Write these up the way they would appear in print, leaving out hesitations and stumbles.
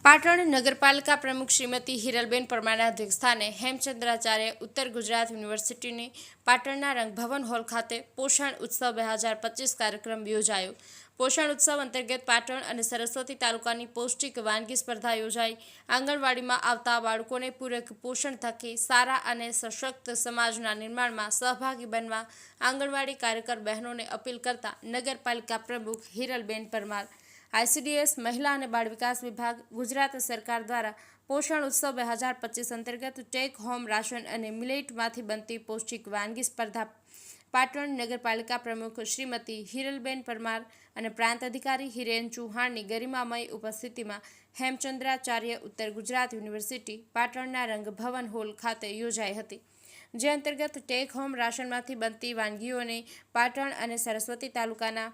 પાટણ નગરપાલિકા પ્રમુખ શ્રીમતી હિરલબેન પરમારના અધ્યક્ષસ્થાને હેમચંદ્રાચાર્ય ઉત્તર ગુજરાત યુનિવર્સિટીની પાટણના રંગભવન હોલ ખાતે પોષણ ઉત્સવ 2025 કાર્યક્રમ યોજાયો। પોષણ ઉત્સવ અંતર્ગત પાટણ અને સરસ્વતી તાલુકાની પૌષ્ટિક વાનગી સ્પર્ધા યોજાઈ। આંગણવાડીમાં આવતા બાળકોને પૂરક પોષણ થકી સારા અને સશક્ત સમાજના નિર્માણમાં સહભાગી બનવા આંગણવાડી કાર્યકર બહેનોને અપીલ કરતા નગરપાલિકા પ્રમુખ હિરલબેન પરમાર ICDS મહિલા અને બાળ વિકાસ વિભાગ ગુજરાત સરકાર દ્વારા પોષણ ઉત્સવ 2025 અંતર્ગત ટેક હોમ રાશન અને મિલેટમાંથી બનતી પૌષ્ટિક વાનગી સ્પર્ધા પાટણ નગરપાલિકા પ્રમુખ શ્રીમતી હિરલબેન પરમાર અને પ્રાંત અધિકારી હિરેન ચૌહાણની ગરિમામય ઉપસ્થિતિમાં હેમચંદ્રાચાર્ય ઉત્તર ગુજરાત યુનિવર્સિટી પાટણના રંગભવન હોલ ખાતે યોજાઈ હતી। જે અંતર્ગત ટેક હોમ રાશનમાંથી બનતી વાનગીઓને પાટણ અને સરસ્વતી તાલુકાના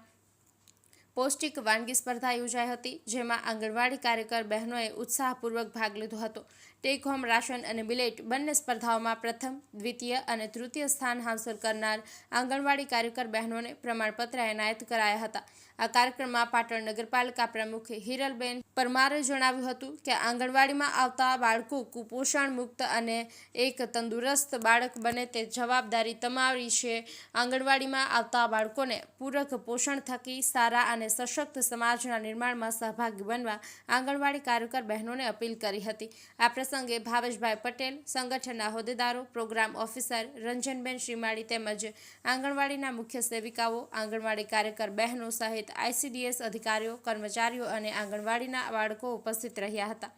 પૌષ્ટિક વાનગી સ્પર્ધા યોજાઈ હતી, જેમાં આંગણવાડી કાર્યકર બહેનોએ ઉત્સાહપૂર્વક ભાગ લીધો હતો। ટેક હોમ રાશન અને મિલેટ બંને સ્પર્ધાઓમાં પ્રથમ, દ્વિતીય અને તૃતીય સ્થાન હાંસલ કરનાર આંગણવાડી કાર્યકર બહેનોને પ્રમાણપત્ર એનાયત કરાયા હતા। આ કાર્યક્રમમાં પાટણ નગરપાલિકા પ્રમુખ હિરલબેન પરમારે જણાવ્યું હતું કે આંગણવાડીમાં આવતા બાળકો કુપોષણ મુક્ત અને એક તંદુરસ્ત બાળક બને તે જવાબદારી તમારી છે। આંગણવાડીમાં આવતા બાળકોને પૂરક પોષણ થકી સારા અને સશક્ત સમાજના નિર્માણમાં સહભાગી બનવા આંગણવાડી કાર્યકર બહેનોને અપીલ કરી હતી। આ પ્રસંગે ભાવેશભાઈ પટેલ, સંગઠનના હોદ્દેદારો, પ્રોગ્રામ ઓફિસર રંજનબેન શ્રીમાળી તેમજ આંગણવાડીના મુખ્ય સેવિકાઓ, આંગણવાડી કાર્યકર બહેનો સહિત ICDS અધિકારીઓ, કર્મચારીઓ અને આંગણવાડીના બાળકો ઉપસ્થિત રહ્યા હતા।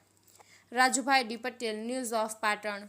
Rajubhai D Patel, news of Patan.